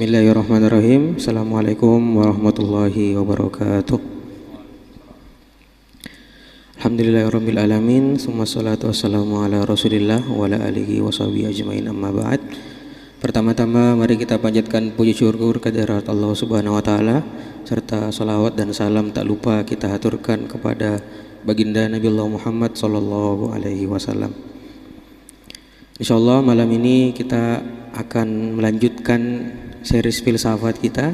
Bismillahirrahmanirrahim. Assalamualaikum warahmatullahi wabarakatuh. Alhamdulillahirabbil alamin. Summa salatu wassalamu ala Rasulillah wa ala alihi washabihi ajmain, amma ba'd. Pertama-tama mari kita panjatkan puji syukur kehadirat Allah Subhanahu wa taala serta salawat dan salam tak lupa kita haturkan kepada baginda Nabi Allah Muhammad sallallahu alaihi wasallam. Insyaallah malam ini kita akan melanjutkan series filsafat kita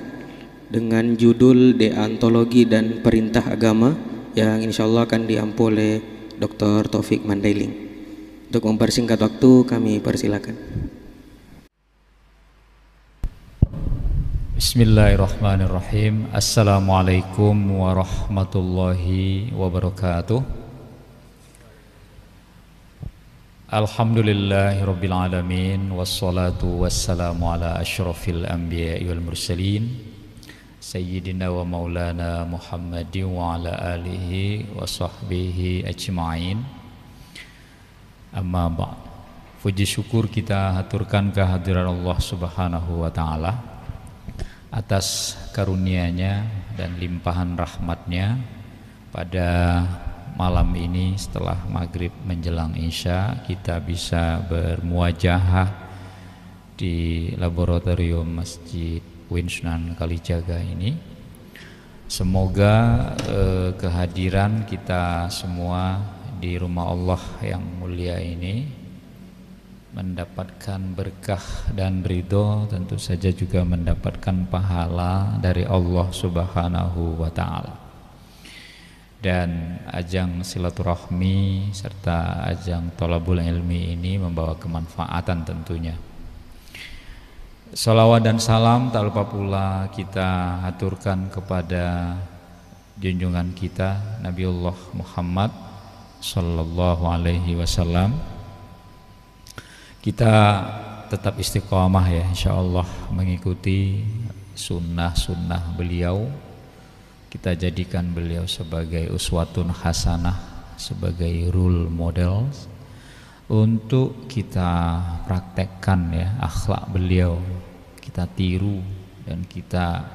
dengan judul Deontologi dan Perintah Agama yang insyaallah akan diampu oleh Dr. Taufik Mandailing. Untuk mempersingkat waktu kami persilakan. Bismillahirrahmanirrahim. Assalamualaikum warahmatullahi wabarakatuh. Alhamdulillahirabbil alamin, wassalatu wassalamu ala asyrafil anbiya'i wal mursalin sayyidina wa maulana Muhammadin wa ala alihi wa sahbihi ajma'in. Amma ba'd. Puji syukur kita haturkan kehadiran Allah Subhanahu wa taala atas karunia-Nya dan limpahan rahmat-Nya pada malam ini setelah maghrib menjelang isya kita bisa bermuajahah di laboratorium Masjid UIN Sunan Kalijaga ini. Semoga kehadiran kita semua di rumah Allah yang mulia ini mendapatkan berkah dan ridho, tentu saja juga mendapatkan pahala dari Allah Subhanahu wa taala. Dan ajang silaturahmi serta ajang thalabul ilmi ini membawa kemanfaatan tentunya. Salawat dan salam tak lupa pula kita aturkan kepada junjungan kita Nabiullah Muhammad sallallahu alaihi wasallam. Kita tetap istiqamah ya insyaallah mengikuti sunnah-sunnah beliau. Kita jadikan beliau sebagai uswatun hasanah, sebagai role model untuk kita praktekkan ya akhlak beliau, kita tiru dan kita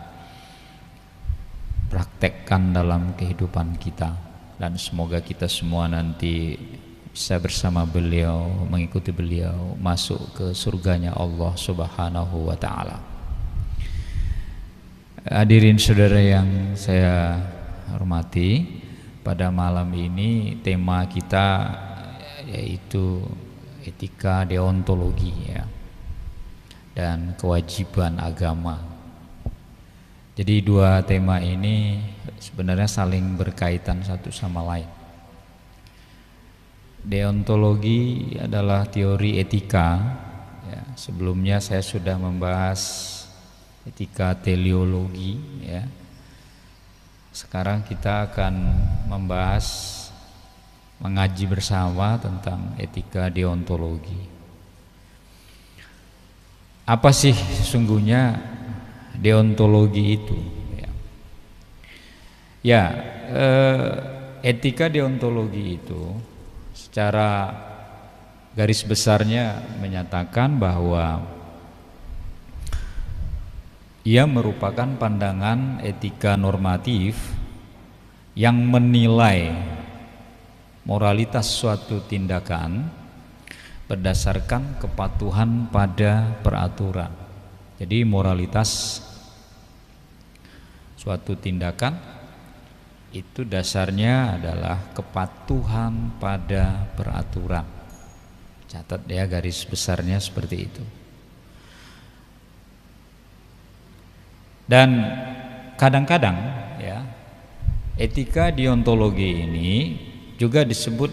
praktekkan dalam kehidupan kita. Dan semoga kita semua nanti bisa bersama beliau, mengikuti beliau masuk ke surganya Allah Subhanahu wa taala. Hadirin saudara yang saya hormati, pada malam ini tema kita yaitu etika deontologi ya, dan kewajiban agama. Jadi dua tema ini sebenarnya saling berkaitan satu sama lain. Deontologi adalah teori etika ya. Sebelumnya saya sudah membahas etika teleologi ya. Sekarang kita akan mengaji bersama tentang etika deontologi. Apa sih sesungguhnya deontologi itu ya? Etika deontologi itu secara garis besarnya menyatakan bahwa ia merupakan pandangan etika normatif yang menilai moralitas suatu tindakan berdasarkan kepatuhan pada peraturan. Jadi moralitas suatu tindakan itu dasarnya adalah kepatuhan pada peraturan. Catat ya garis besarnya seperti itu. Dan kadang-kadang ya, etika deontologi ini juga disebut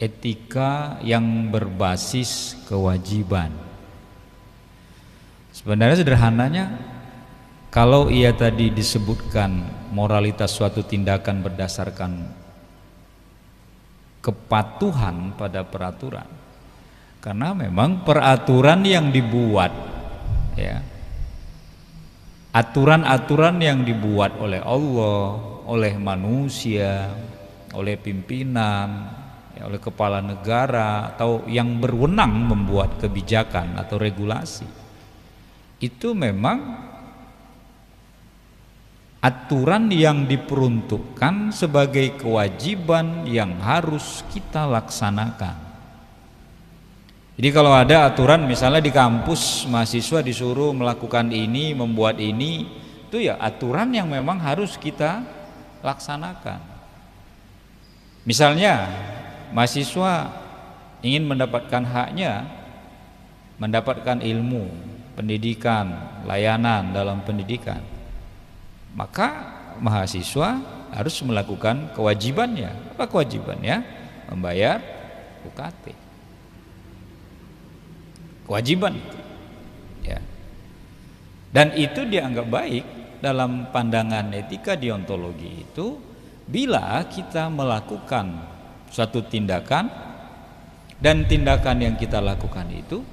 etika yang berbasis kewajiban. Sebenarnya sederhananya, kalau ia tadi disebutkan moralitas suatu tindakan berdasarkan kepatuhan pada peraturan, karena memang peraturan yang dibuat ya, aturan-aturan yang dibuat oleh Allah, oleh manusia, oleh pimpinan, ya, oleh kepala negara atau yang berwenang membuat kebijakan atau regulasi, itu memang aturan yang diperuntukkan sebagai kewajiban yang harus kita laksanakan. Jadi kalau ada aturan misalnya di kampus mahasiswa disuruh melakukan ini, membuat ini, itu ya aturan yang memang harus kita laksanakan. Misalnya mahasiswa ingin mendapatkan haknya, mendapatkan ilmu, pendidikan, layanan dalam pendidikan, maka mahasiswa harus melakukan kewajibannya. Apa kewajibannya? Membayar UKT. Kewajiban itu, ya. Dan itu dianggap baik dalam pandangan etika deontologi itu bila kita melakukan suatu tindakan dan tindakan yang kita lakukan itu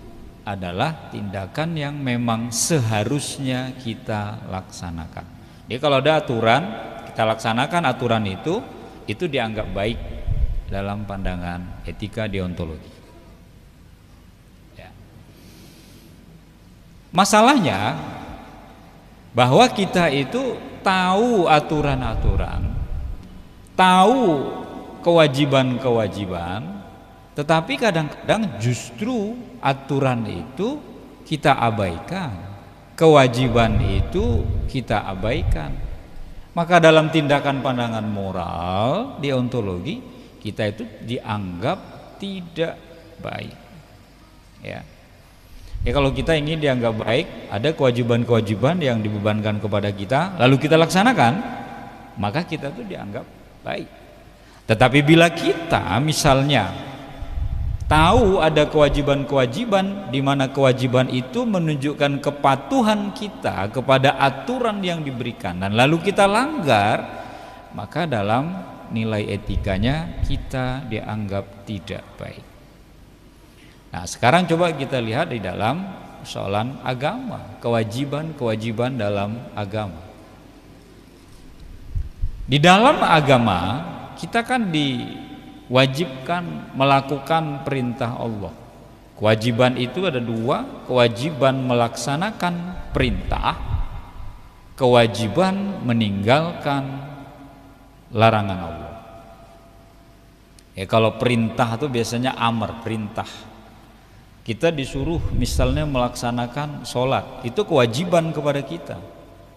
adalah tindakan yang memang seharusnya kita laksanakan. Jadi kalau ada aturan, kita laksanakan aturan itu dianggap baik dalam pandangan etika deontologi. Masalahnya bahwa kita itu tahu aturan-aturan, tahu kewajiban-kewajiban, tetapi kadang-kadang justru aturan itu kita abaikan, kewajiban itu kita abaikan. Maka dalam tindakan pandangan moral deontologi kita itu dianggap tidak baik, ya. Ya kalau kita ingin dianggap baik, ada kewajiban-kewajiban yang dibebankan kepada kita, lalu kita laksanakan, maka kita tuh dianggap baik. Tetapi bila kita misalnya tahu ada kewajiban-kewajiban di mana kewajiban itu menunjukkan kepatuhan kita kepada aturan yang diberikan, dan lalu kita langgar, maka dalam nilai etikanya kita dianggap tidak baik. Nah, sekarang coba kita lihat di dalam persoalan agama, kewajiban-kewajiban dalam agama. Di dalam agama kita kan diwajibkan melakukan perintah Allah. Kewajiban itu ada dua, kewajiban melaksanakan perintah, kewajiban meninggalkan larangan Allah. Ya kalau perintah itu biasanya amar, perintah. Kita disuruh misalnya melaksanakan sholat, itu kewajiban kepada kita,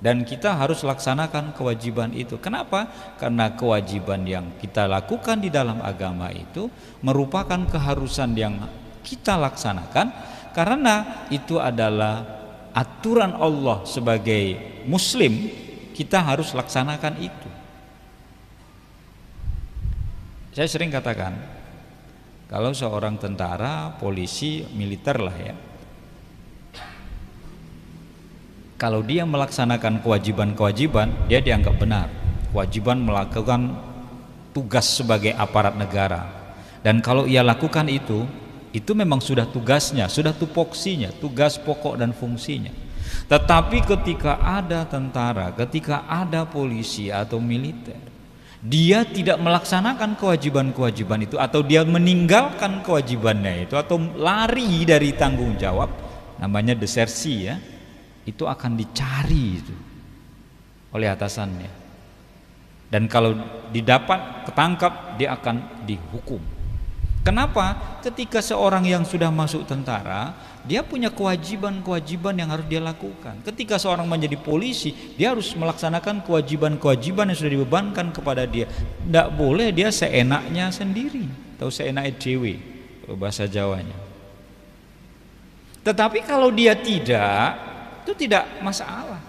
dan kita harus laksanakan kewajiban itu. Kenapa? Karena kewajiban yang kita lakukan di dalam agama itu merupakan keharusan yang kita laksanakan, karena itu adalah aturan Allah. Sebagai muslim kita harus laksanakan itu. Saya sering katakan, kalau seorang tentara, polisi, militer lah ya, kalau dia melaksanakan kewajiban-kewajiban, dia dianggap benar. Kewajiban melakukan tugas sebagai aparat negara. Dan kalau ia lakukan itu memang sudah tugasnya, sudah tupoksinya, tugas pokok dan fungsinya. Tetapi ketika ada tentara, ketika ada polisi atau militer, dia tidak melaksanakan kewajiban-kewajiban itu, atau dia meninggalkan kewajibannya itu, atau lari dari tanggung jawab, namanya desersi ya, itu akan dicari itu oleh atasannya, dan kalau didapat ketangkap dia akan dihukum. Kenapa? Ketika seorang yang sudah masuk tentara, dia punya kewajiban-kewajiban yang harus dia lakukan. Ketika seorang menjadi polisi, dia harus melaksanakan kewajiban-kewajiban yang sudah dibebankan kepada dia. Tidak boleh dia seenaknya sendiri atau seenaknya dewe, bahasa Jawanya. Tetapi kalau dia tidak, itu tidak masalah.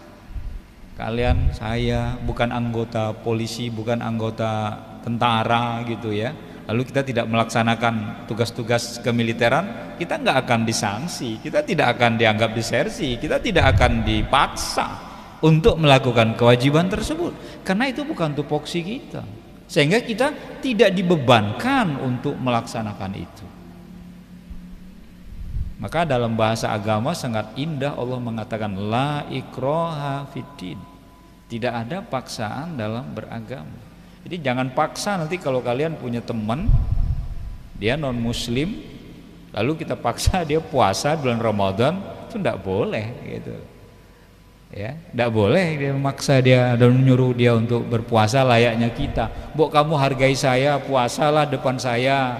Kalian, saya bukan anggota polisi, bukan anggota tentara gitu ya, lalu kita tidak melaksanakan tugas-tugas kemiliteran, kita nggak akan disanksi, kita tidak akan dianggap disersi, kita tidak akan dipaksa untuk melakukan kewajiban tersebut, karena itu bukan tupoksi kita, sehingga kita tidak dibebankan untuk melaksanakan itu. Maka dalam bahasa agama sangat indah Allah mengatakan la ikraha fiddin, tidak ada paksaan dalam beragama. Jadi jangan paksa nanti kalau kalian punya teman dia non muslim, lalu kita paksa dia puasa bulan Ramadan, itu tidak boleh gitu. Ya, tidak boleh dia memaksa dia dan menyuruh dia untuk berpuasa layaknya kita. "Mbok, kamu hargai saya, puasalah depan saya.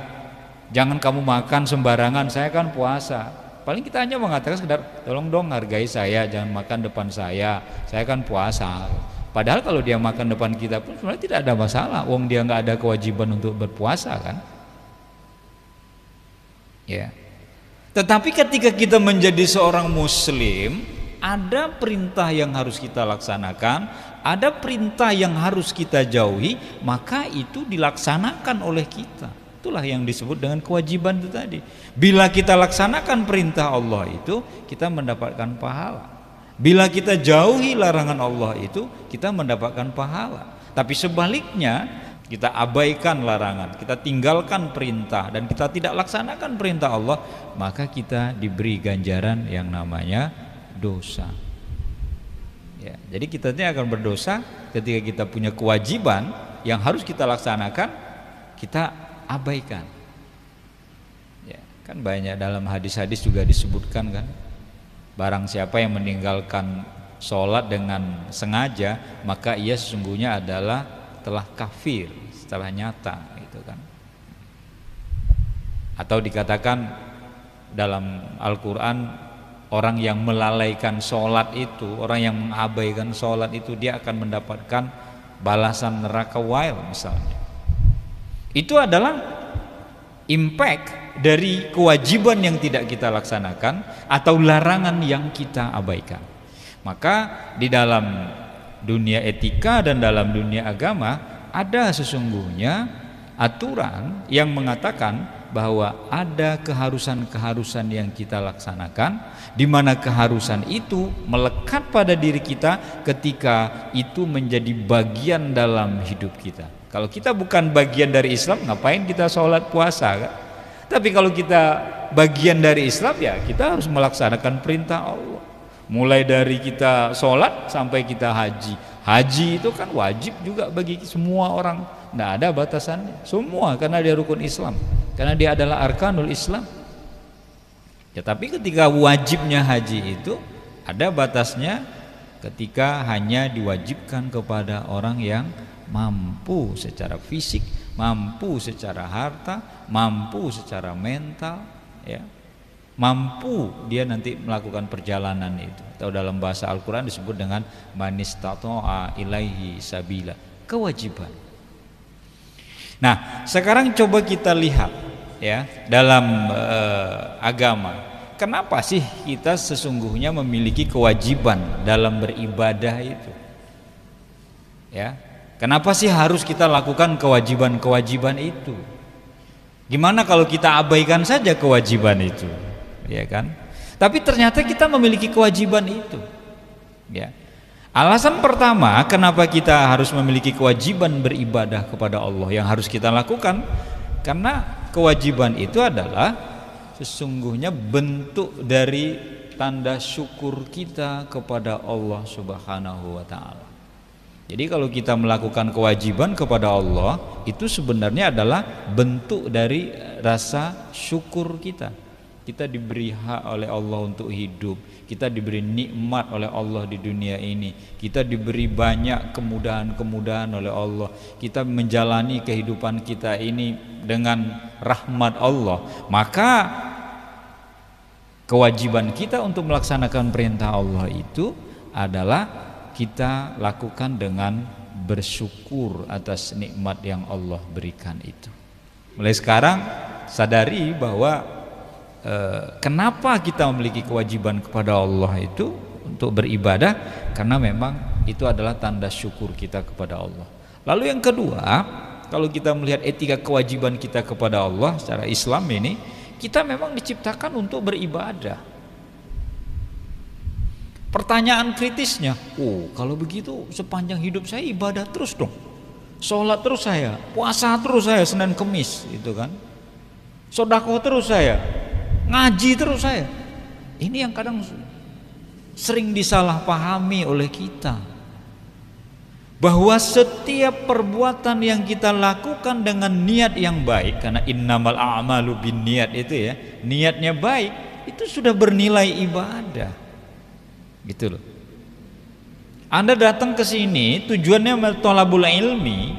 Jangan kamu makan sembarangan, saya kan puasa." Paling kita hanya mengatakan sekedar, "Tolong dong hargai saya, jangan makan depan saya kan puasa." Padahal kalau dia makan depan kita pun sebenarnya tidak ada masalah. Wong dia nggak ada kewajiban untuk berpuasa kan. Ya. Tetapi ketika kita menjadi seorang muslim, ada perintah yang harus kita laksanakan, ada perintah yang harus kita jauhi, maka itu dilaksanakan oleh kita. Itulah yang disebut dengan kewajiban itu tadi. Bila kita laksanakan perintah Allah itu, kita mendapatkan pahala. Bila kita jauhi larangan Allah itu, kita mendapatkan pahala. Tapi sebaliknya, kita abaikan larangan, kita tinggalkan perintah, dan kita tidak laksanakan perintah Allah, maka kita diberi ganjaran yang namanya dosa. Ya, jadi kita ini akan berdosa ketika kita punya kewajiban yang harus kita laksanakan, kita abaikan. Ya, kan banyak dalam hadis-hadis juga disebutkan kan, barang siapa yang meninggalkan sholat dengan sengaja, maka ia sesungguhnya adalah telah kafir setelah nyata, gitu kan. Atau dikatakan dalam Al-Quran, orang yang melalaikan sholat itu, orang yang mengabaikan sholat itu, dia akan mendapatkan balasan neraka wail misalnya. Itu adalah impact dari kewajiban yang tidak kita laksanakan atau larangan yang kita abaikan. Maka di dalam dunia etika dan dalam dunia agama ada sesungguhnya aturan yang mengatakan bahwa ada keharusan-keharusan yang kita laksanakan, di mana keharusan itu melekat pada diri kita ketika itu menjadi bagian dalam hidup kita. Kalau kita bukan bagian dari Islam, ngapain kita sholat puasa kan? Tapi kalau kita bagian dari Islam, ya kita harus melaksanakan perintah Allah. Mulai dari kita sholat sampai kita haji. Haji itu kan wajib juga bagi semua orang, tidak ada batasannya, semua, karena dia rukun Islam, karena dia adalah arkanul Islam. Ya, tapi ketika wajibnya haji itu ada batasnya, ketika hanya diwajibkan kepada orang yang mampu secara fisik, mampu secara harta, mampu secara mental, ya, mampu dia nanti melakukan perjalanan itu, atau dalam bahasa Al-Quran disebut dengan manistata'a ilaihi sabila, kewajiban. Nah, sekarang coba kita lihat ya dalam agama, kenapa sih kita sesungguhnya memiliki kewajiban dalam beribadah itu? Ya, kenapa sih harus kita lakukan kewajiban-kewajiban itu? Gimana kalau kita abaikan saja kewajiban itu? Ya kan? Tapi ternyata kita memiliki kewajiban itu. Ya. Alasan pertama kenapa kita harus memiliki kewajiban beribadah kepada Allah yang harus kita lakukan, karena kewajiban itu adalah sesungguhnya bentuk dari tanda syukur kita kepada Allah Subhanahu wa taala. Jadi kalau kita melakukan kewajiban kepada Allah, itu sebenarnya adalah bentuk dari rasa syukur kita. Kita diberi hak oleh Allah untuk hidup, kita diberi nikmat oleh Allah di dunia ini, kita diberi banyak kemudahan-kemudahan oleh Allah, kita menjalani kehidupan kita ini dengan rahmat Allah. Maka kewajiban kita untuk melaksanakan perintah Allah itu adalah kita lakukan dengan bersyukur atas nikmat yang Allah berikan itu. Mulai sekarang sadari bahwa kenapa kita memiliki kewajiban kepada Allah itu untuk beribadah, karena memang itu adalah tanda syukur kita kepada Allah. Lalu yang kedua, kalau kita melihat etika kewajiban kita kepada Allah secara Islam ini, kita memang diciptakan untuk beribadah. Pertanyaan kritisnya, kalau begitu sepanjang hidup saya ibadah terus dong, sholat terus saya, puasa terus saya Senin Kemis, gitu kan, sedekah terus saya, ngaji terus saya. Ini yang kadang sering disalahpahami oleh kita, bahwa setiap perbuatan yang kita lakukan dengan niat yang baik, karena innamal a'malu binniyat itu ya, niatnya baik, itu sudah bernilai ibadah, gitu loh. Anda datang ke sini tujuannya thalabul ilmi.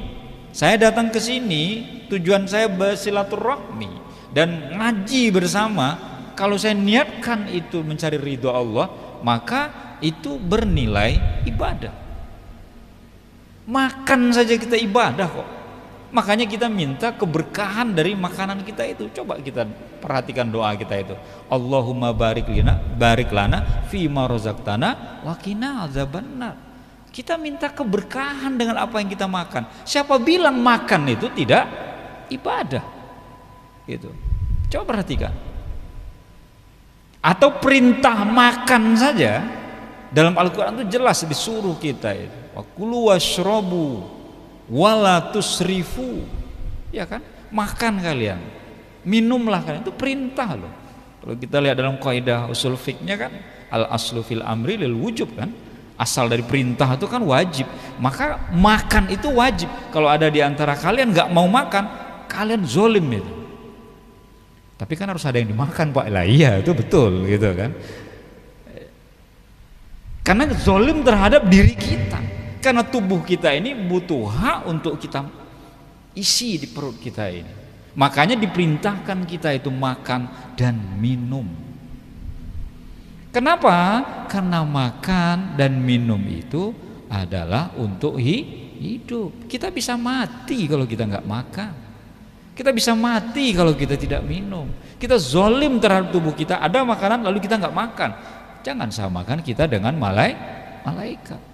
Saya datang ke sini tujuan saya bersilaturahmi dan ngaji bersama. Kalau saya niatkan itu mencari ridho Allah, maka itu bernilai ibadah. Makan saja kita ibadah kok. Makanya kita minta keberkahan dari makanan kita itu. Coba kita perhatikan doa kita itu. Allahumma barik lana fima razaqtana wa qina azabannar. Kita minta keberkahan dengan apa yang kita makan. Siapa bilang makan itu tidak ibadah? Gitu. Coba perhatikan. Atau perintah makan saja dalam Al-Qur'an itu jelas disuruh kita itu. Wa kulu washrabu wala tusrifu, ya kan? Makan kalian, minumlah kalian, itu perintah loh. Kalau kita lihat dalam kaidah usul fiknya kan, al aslu fil amri lil wujub kan, asal dari perintah itu kan wajib, maka makan itu wajib. Kalau ada di antara kalian nggak mau makan, kalian zolim itu. Tapi kan harus ada yang dimakan Pak. Lah iya itu betul gitu kan. Karena zolim terhadap diri kita. Karena tubuh kita ini butuh hak untuk kita isi di perut kita ini. Makanya diperintahkan kita itu makan dan minum. Kenapa? Karena makan dan minum itu adalah untuk hidup. Kita bisa mati kalau kita nggak makan. Kita bisa mati kalau kita tidak minum. Kita zolim terhadap tubuh kita. Ada makanan lalu kita nggak makan. Jangan samakan kita dengan malaikat.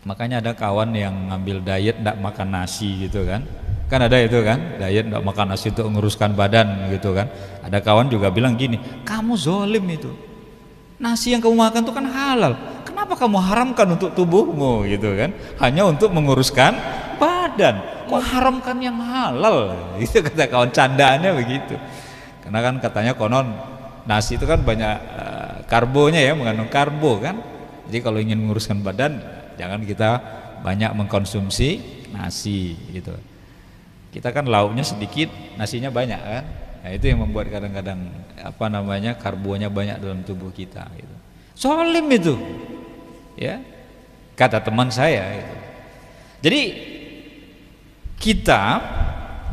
Makanya ada kawan yang ngambil diet nggak makan nasi gitu kan ada itu kan, diet nggak makan nasi untuk menguruskan badan gitu kan. Ada kawan juga bilang gini, kamu zolim itu, nasi yang kamu makan itu kan halal, kenapa kamu haramkan untuk tubuhmu gitu kan, hanya untuk menguruskan badan, kok haramkan yang halal, itu kata kawan, candaannya begitu. Karena kan katanya konon nasi itu kan banyak karbonya ya, mengandung karbo kan, jadi kalau ingin menguruskan badan jangan kita banyak mengkonsumsi nasi gitu. Kita kan lauknya sedikit, nasinya banyak kan. Nah, itu yang membuat kadang-kadang karbonya banyak dalam tubuh kita gitu. Zolim itu. Ya. Kata teman saya itu. Jadi kita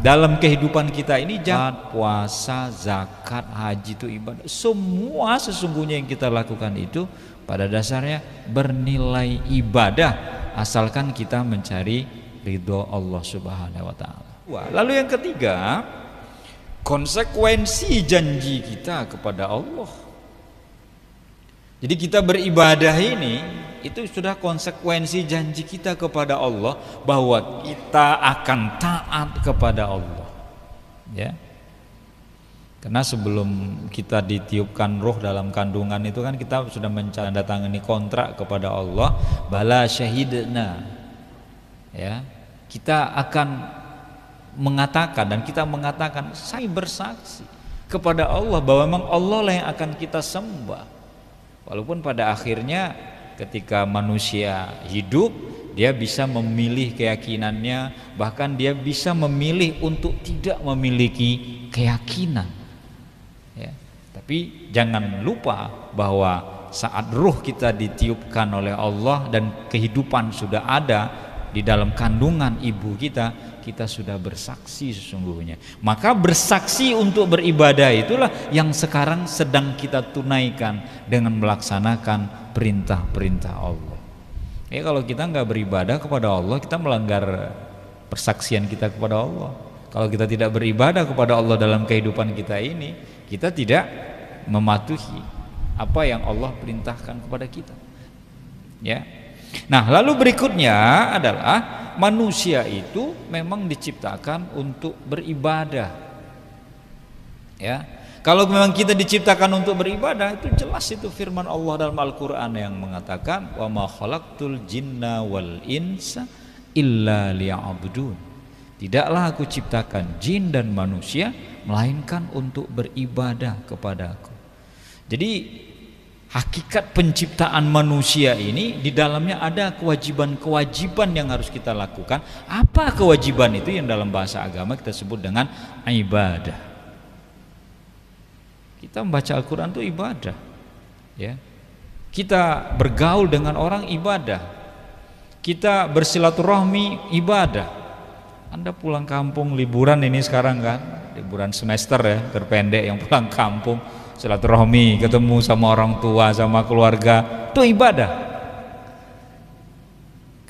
dalam kehidupan kita ini jangan puasa, zakat, haji itu ibadah. Semua sesungguhnya yang kita lakukan itu pada dasarnya bernilai ibadah asalkan kita mencari ridho Allah Subhanahu wa taala. Lalu yang ketiga, konsekuensi janji kita kepada Allah. Jadi kita beribadah ini itu sudah konsekuensi janji kita kepada Allah bahwa kita akan taat kepada Allah. Ya. Karena sebelum kita ditiupkan ruh dalam kandungan itu kan kita sudah menandatangani kontrak kepada Allah, bala syahidna. Ya. Kita akan mengatakan dan kita mengatakan saya bersaksi kepada Allah bahwa memang Allah lah yang akan kita sembah. Walaupun pada akhirnya ketika manusia hidup dia bisa memilih keyakinannya, bahkan dia bisa memilih untuk tidak memiliki keyakinan. Ya. Tapi jangan lupa bahwa saat ruh kita ditiupkan oleh Allah dan kehidupan sudah ada di dalam kandungan ibu kita, kita sudah bersaksi sesungguhnya. Maka bersaksi untuk beribadah itulah yang sekarang sedang kita tunaikan dengan melaksanakan perintah-perintah Allah. Ya, kalau kita nggak beribadah kepada Allah, kita melanggar persaksian kita kepada Allah. Kalau kita tidak beribadah kepada Allah dalam kehidupan kita ini, kita tidak mematuhi apa yang Allah perintahkan kepada kita. Ya. Nah, lalu berikutnya adalah manusia itu memang diciptakan untuk beribadah. Ya. Kalau memang kita diciptakan untuk beribadah, itu jelas itu firman Allah dalam Al-Qur'an yang mengatakan wa ma khalaqtul jinna wal insa illa liya'budun. Tidaklah aku ciptakan jin dan manusia melainkan untuk beribadah kepadaku. Jadi hakikat penciptaan manusia ini di dalamnya ada kewajiban-kewajiban yang harus kita lakukan. Apa kewajiban itu yang dalam bahasa agama kita sebut dengan ibadah. Kita membaca Al-Quran itu ibadah, ya. Kita bergaul dengan orang ibadah, kita bersilaturahmi ibadah. Anda pulang kampung liburan ini sekarang kan, liburan semester ya, terpendek yang pulang kampung, silaturahmi, ketemu sama orang tua, sama keluarga, itu ibadah.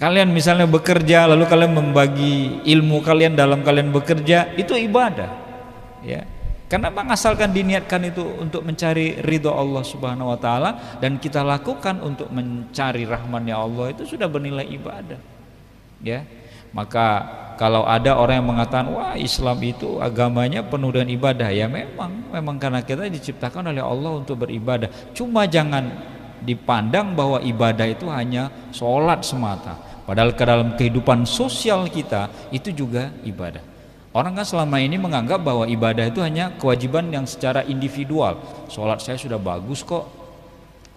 Kalian misalnya bekerja, lalu kalian membagi ilmu kalian dalam kalian bekerja, itu ibadah. Ya. Karena mengasalkan diniatkan itu untuk mencari ridho Allah Subhanahu wa taala, dan kita lakukan untuk mencari rahman-Nya Allah, itu sudah bernilai ibadah. Ya. Maka kalau ada orang yang mengatakan wah Islam itu agamanya penuh dengan ibadah, ya memang karena kita diciptakan oleh Allah untuk beribadah. Cuma jangan dipandang bahwa ibadah itu hanya sholat semata, padahal ke dalam kehidupan sosial kita itu juga ibadah. Orang kan selama ini menganggap bahwa ibadah itu hanya kewajiban yang secara individual. Sholat saya sudah bagus kok,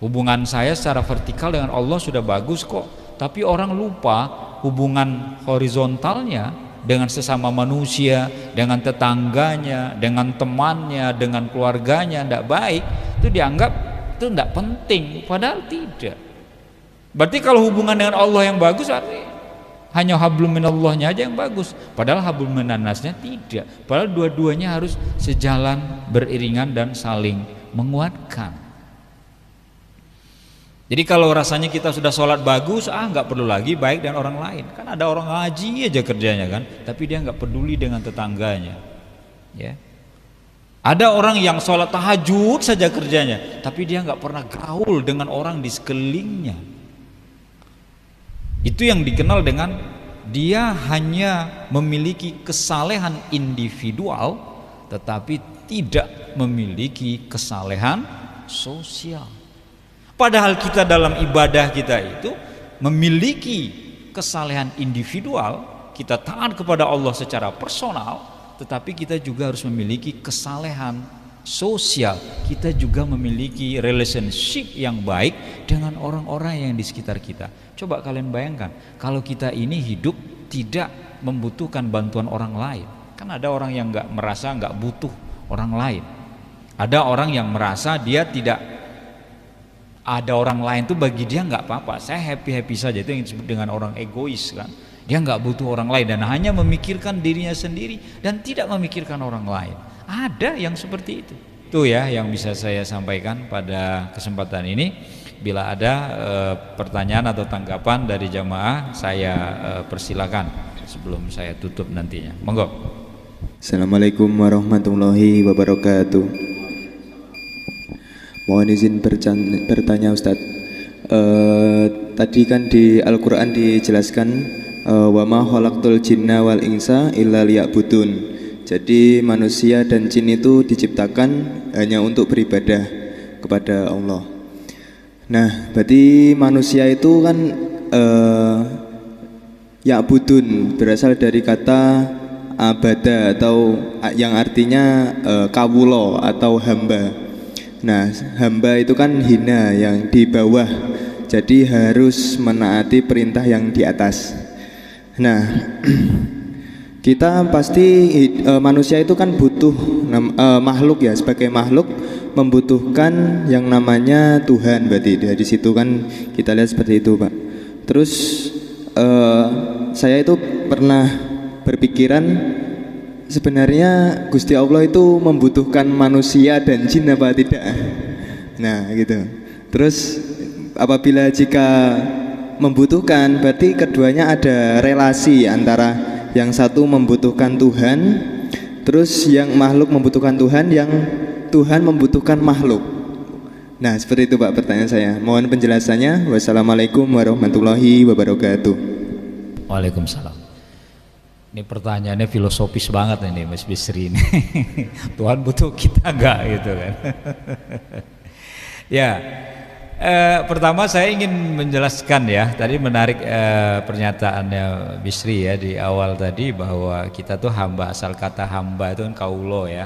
hubungan saya secara vertikal dengan Allah sudah bagus kok. Tapi orang lupa hubungan horizontalnya dengan sesama manusia, dengan tetangganya, dengan temannya, dengan keluarganya tidak baik, itu dianggap itu tidak penting, padahal tidak. Berarti kalau hubungan dengan Allah yang bagus, artinya hanya hablum minallahnya aja yang bagus, padahal hablum minannasnya tidak. Padahal dua-duanya harus sejalan, beriringan dan saling menguatkan. Jadi kalau rasanya kita sudah sholat bagus, nggak perlu lagi baik dengan orang lain. Kan ada orang ngaji aja kerjanya kan, tapi dia nggak peduli dengan tetangganya. Ya. Ada orang yang sholat tahajud saja kerjanya, tapi dia nggak pernah gaul dengan orang di sekelilingnya. Itu yang dikenal dengan dia hanya memiliki kesalehan individual, tetapi tidak memiliki kesalehan sosial. Padahal kita dalam ibadah kita itu memiliki kesalehan individual, kita taat kepada Allah secara personal, tetapi kita juga harus memiliki kesalehan sosial. Kita juga memiliki relationship yang baik dengan orang-orang yang di sekitar kita. Coba kalian bayangkan, kalau kita ini hidup tidak membutuhkan bantuan orang lain. Kan ada orang yang merasa nggak butuh orang lain. Ada orang yang merasa dia tidak ada orang lain tuh bagi dia nggak apa-apa, saya happy saja. Itu yang disebut dengan orang egois kan. Dia nggak butuh orang lain dan hanya memikirkan dirinya sendiri dan tidak memikirkan orang lain. Ada yang seperti itu. Itu ya yang bisa saya sampaikan pada kesempatan ini. Bila ada pertanyaan atau tanggapan dari jamaah, saya persilakan sebelum saya tutup nantinya. Monggo. Assalamualaikum warahmatullahi wabarakatuh. Mohon izin bertanya Ustadz. Tadi kan di Al-Quran dijelaskan wa ma khalaqtul jinna wal insa illa liya'budun. Jadi manusia dan jin itu diciptakan hanya untuk beribadah kepada Allah. Nah, berarti manusia itu kan ya'budun berasal dari kata abada atau yang artinya kawulo atau hamba. Nah, hamba itu kan hina, yang di bawah, jadi harus menaati perintah yang di atas. Nah, kita pasti manusia itu kan butuh makhluk ya, sebagai makhluk membutuhkan yang namanya Tuhan. Berarti dari situ kan kita lihat seperti itu, Pak. Terus saya itu pernah berpikiran, sebenarnya Gusti Allah itu membutuhkan manusia dan jin apa tidak? Nah gitu. Terus apabila jika membutuhkan, berarti keduanya ada relasi antara yang satu membutuhkan Tuhan, terus yang makhluk membutuhkan Tuhan, yang Tuhan membutuhkan makhluk. Nah seperti itu Pak pertanyaan saya. Mohon penjelasannya. Wassalamualaikum warahmatullahi wabarakatuh. Waalaikumsalam. Ini pertanyaannya filosofis banget ini Mas Bisri ini. Tuhan butuh kita enggak gitu kan. Ya, pertama saya ingin menjelaskan ya, tadi menarik pernyataannya Bisri ya di awal tadi, bahwa kita tuh hamba, asal kata hamba itu kan kaulo ya.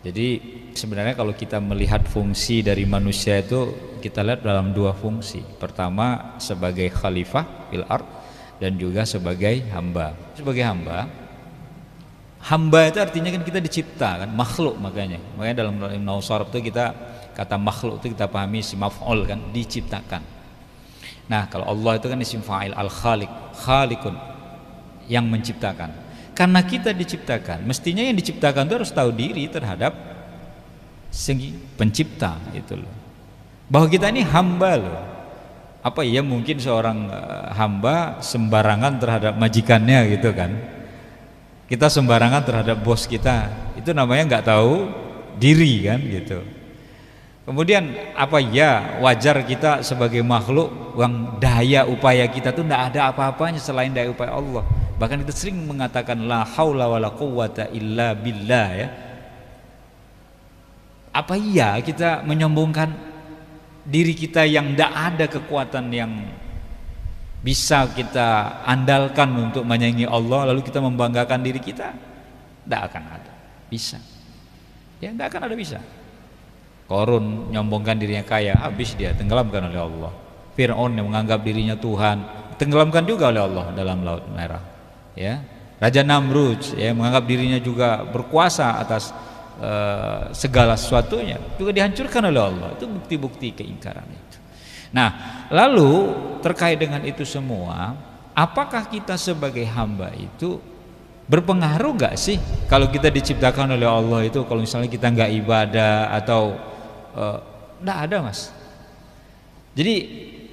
Jadi sebenarnya kalau kita melihat fungsi dari manusia itu, kita lihat dalam dua fungsi. Pertama sebagai khalifah fil ard, dan juga sebagai hamba. Sebagai hamba, Hamba itu artinya kan kita dicipta kan, makhluk, makanya dalam ilmu sharaf itu kita kata makhluk itu kita pahami si maf'ul kan, diciptakan. Nah, kalau Allah itu kan isim fa'il, al-khaliq, khaliqun, yang menciptakan. Karena kita diciptakan, mestinya yang diciptakan itu harus tahu diri terhadap segi pencipta itu loh. Bahwa kita ini hamba loh. Apa ya mungkin seorang hamba sembarangan terhadap majikannya gitu kan? Kita sembarangan terhadap bos kita, itu namanya nggak tahu diri kan gitu. Kemudian apa ya wajar kita sebagai makhluk yang daya upaya kita tuh tidak ada apa-apanya selain daya upaya Allah. Bahkan kita sering mengatakan la haula wala quwwata illa billah ya. Apa iya kita menyombongkan diri kita yang tidak ada kekuatan yang bisa kita andalkan untuk menyaingi Allah, lalu kita membanggakan diri kita? Tidak akan ada bisa ya, tidak akan ada bisa. Korun nyombongkan dirinya kaya, habis dia tenggelamkan oleh Allah. Fir'aun yang menganggap dirinya Tuhan, tenggelamkan juga oleh Allah dalam Laut Merah ya. Raja Namrud ya, menganggap dirinya juga berkuasa atas segala sesuatunya, juga dihancurkan oleh Allah. Itu bukti-bukti keingkaran itu. Nah, lalu terkait dengan itu semua, apakah kita sebagai hamba itu berpengaruh gak sih kalau kita diciptakan oleh Allah itu, kalau misalnya kita nggak ibadah atau nggak ada mas. Jadi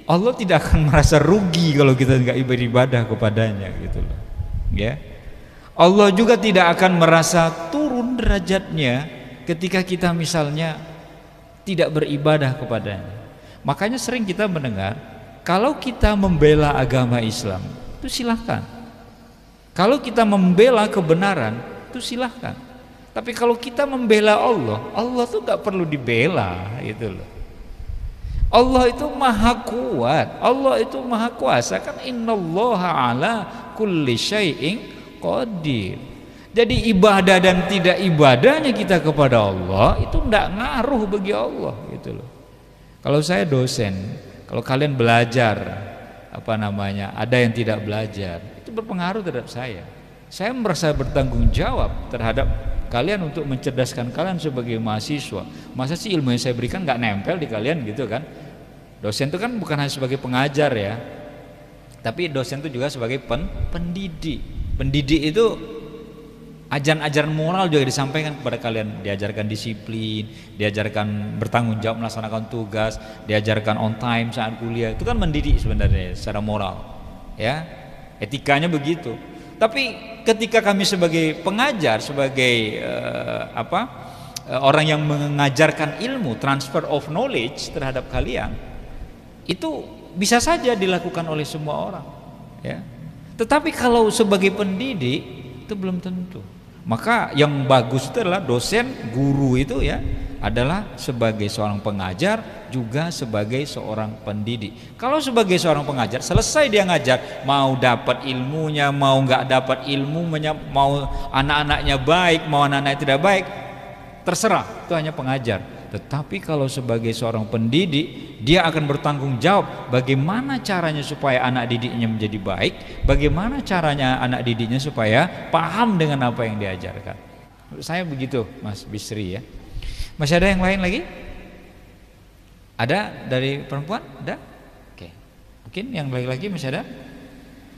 Allah tidak akan merasa rugi kalau kita nggak beribadah kepadanya gitu loh ya. Allah juga tidak akan merasa turun derajatnya ketika kita misalnya tidak beribadah kepadanya. Makanya sering kita mendengar kalau kita membela agama Islam itu silahkan, kalau kita membela kebenaran itu silahkan. Tapi kalau kita membela Allah, Allah tuh gak perlu dibela gitu loh. Allah itu maha kuat, Allah itu maha kuasa kan, innallaha ala kulli syai'in qadir. Jadi ibadah dan tidak ibadahnya kita kepada Allah itu tidak ngaruh bagi Allah gitu loh. Kalau saya dosen, kalau kalian belajar ada yang tidak belajar, itu berpengaruh terhadap saya. Saya merasa bertanggung jawab terhadap kalian untuk mencerdaskan kalian sebagai mahasiswa. Masa sih ilmu yang saya berikan nggak nempel di kalian gitu kan? Dosen itu kan bukan hanya sebagai pengajar ya, tapi dosen itu juga sebagai pendidik. Pendidik itu ajaran-ajaran moral juga disampaikan kepada kalian, diajarkan disiplin, diajarkan bertanggung jawab melaksanakan tugas, diajarkan on time saat kuliah. Itu kan mendidik sebenarnya secara moral ya, etikanya begitu. Tapi ketika kami sebagai pengajar, sebagai orang yang mengajarkan ilmu, transfer of knowledge terhadap kalian, itu bisa saja dilakukan oleh semua orang ya. Tetapi kalau sebagai pendidik itu belum tentu. Maka yang bagus itu adalah dosen, guru itu ya adalah sebagai seorang pengajar juga sebagai seorang pendidik. Kalau sebagai seorang pengajar, selesai dia ngajar, mau dapat ilmunya, mau nggak dapat ilmunya, mau anak-anaknya baik, mau anak-anaknya tidak baik, terserah, itu hanya pengajar. Tetapi kalau sebagai seorang pendidik, dia akan bertanggung jawab bagaimana caranya supaya anak didiknya menjadi baik, bagaimana caranya anak didiknya supaya paham dengan apa yang diajarkan. Menurut saya begitu Mas Bisri ya. Masih ada yang lain lagi? Ada dari perempuan? Ada? Oke. Mungkin yang lagi-lagi masih ada?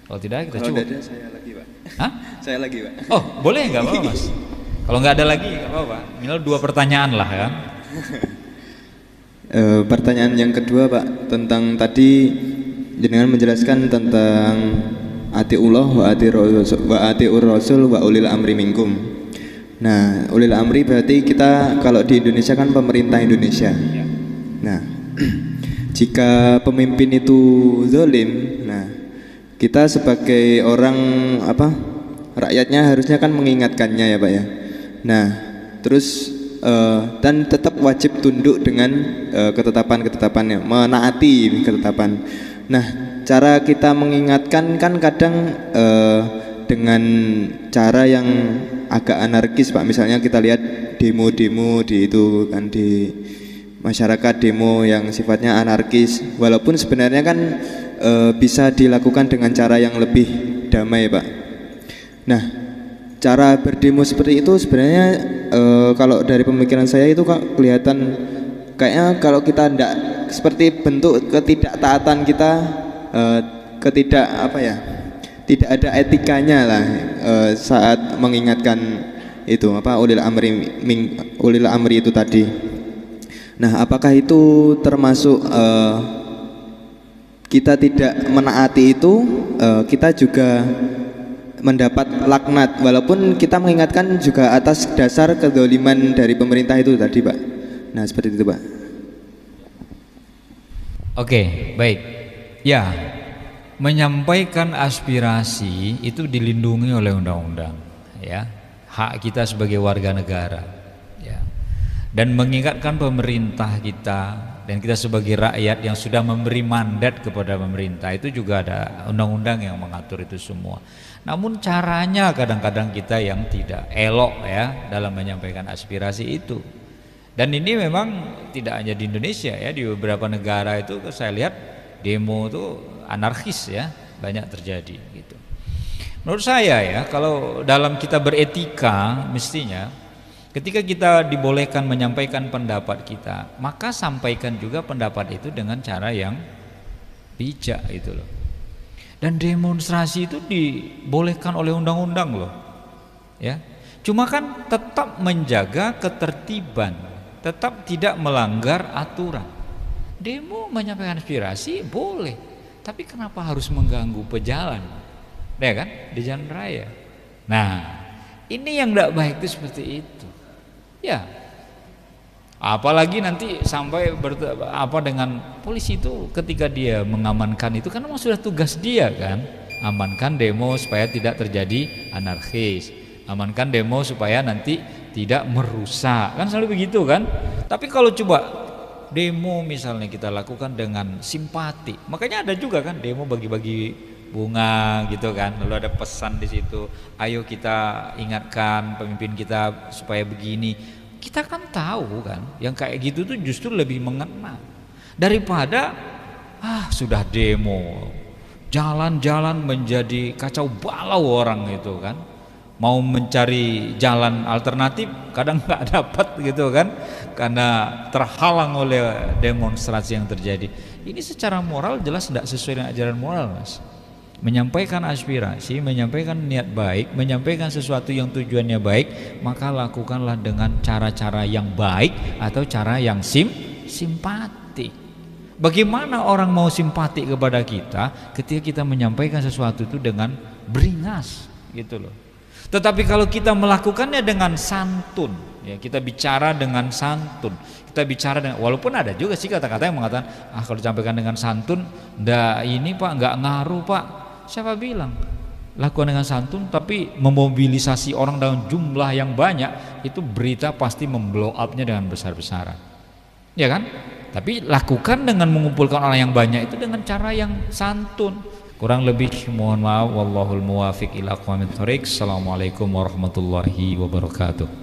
Kalau tidak kita cukup. Kalau ada saya lagi Pak. Hah? Saya lagi Pak. Oh boleh, nggak apa-apa Mas. Kalau nggak ada lagi nggak apa-apa. Minimal 2 pertanyaan lah kan. Pertanyaan yang kedua Pak, tentang tadi jenengan menjelaskan tentang atiullah wa atiur rasul wa ulil amri minkum. Nah, ulil amri berarti kita kalau di Indonesia kan pemerintah Indonesia. Nah, jika pemimpin itu zalim, nah kita sebagai orang rakyatnya harusnya kan mengingatkannya ya Pak ya. Nah, terus dan tetap wajib tunduk dengan ketetapan-ketetapannya, menaati ketetapan. Nah, cara kita mengingatkan kan kadang dengan cara yang agak anarkis Pak. Misalnya kita lihat demo-demo di itu kan, di masyarakat demo yang sifatnya anarkis, walaupun sebenarnya kan bisa dilakukan dengan cara yang lebih damai Pak. Nah, cara berdemo seperti itu sebenarnya kalau dari pemikiran saya itu kelihatan kayaknya kalau kita tidak seperti bentuk ketidaktaatan kita, tidak ada etikanya lah saat mengingatkan itu ulil amri itu tadi. Nah, apakah itu termasuk kita tidak menaati itu, kita juga mendapat laknat walaupun kita mengingatkan juga atas dasar kedzaliman dari pemerintah itu tadi, Pak. Nah, seperti itu, Pak. Oke, baik. Ya, menyampaikan aspirasi itu dilindungi oleh undang-undang, ya. Hak kita sebagai warga negara, ya. Dan mengingatkan pemerintah kita dan kita sebagai rakyat yang sudah memberi mandat kepada pemerintah, itu juga ada undang-undang yang mengatur itu semua. Namun caranya kadang-kadang kita yang tidak elok, ya, dalam menyampaikan aspirasi itu. Dan ini memang tidak hanya di Indonesia, ya, di beberapa negara itu saya lihat demo itu anarkis, ya, banyak terjadi gitu. Menurut saya, ya, kalau dalam kita beretika mestinya ketika kita dibolehkan menyampaikan pendapat kita, maka sampaikan juga pendapat itu dengan cara yang bijak itu loh. Dan demonstrasi itu dibolehkan oleh undang-undang loh, ya. Cuma kan tetap menjaga ketertiban, tetap tidak melanggar aturan. Demo menyampaikan aspirasi boleh, tapi kenapa harus mengganggu pejalan, ya kan, di jalan raya? Nah, ini yang tidak baik itu seperti itu, ya. Apalagi nanti sampai dengan polisi itu ketika dia mengamankan itu, karena memang sudah tugas dia kan, amankan demo supaya tidak terjadi anarkis, amankan demo supaya nanti tidak merusak, kan selalu begitu kan. Tapi kalau coba demo misalnya kita lakukan dengan simpati, makanya ada juga kan demo bagi-bagi bunga gitu kan, lalu ada pesan di situ, ayo kita ingatkan pemimpin kita supaya begini. Kita kan tahu kan yang kayak gitu tuh justru lebih mengena daripada sudah demo, jalan-jalan menjadi kacau balau orang itu kan, mau mencari jalan alternatif kadang nggak dapat gitu kan, karena terhalang oleh demonstrasi yang terjadi. Ini secara moral jelas tidak sesuai dengan ajaran moral, Mas. Menyampaikan aspirasi, menyampaikan niat baik, menyampaikan sesuatu yang tujuannya baik, maka lakukanlah dengan cara-cara yang baik atau cara yang simpatik. Bagaimana orang mau simpati kepada kita ketika kita menyampaikan sesuatu itu dengan beringas gitu loh. Tetapi kalau kita melakukannya dengan santun, ya, kita bicara dengan santun, kita bicara dengan, walaupun ada juga sih kata-kata yang mengatakan kalau disampaikan dengan santun nggak ngaruh Pak. Siapa bilang? Lakukan dengan santun tapi memobilisasi orang dalam jumlah yang banyak, itu berita pasti memblow up-nya dengan besar-besaran, ya kan? Tapi lakukan dengan mengumpulkan orang yang banyak itu dengan cara yang santun. Kurang lebih mohon maaf, wallahul muwafiq ila aqwamit thoriq. Assalamualaikum warahmatullahi wabarakatuh.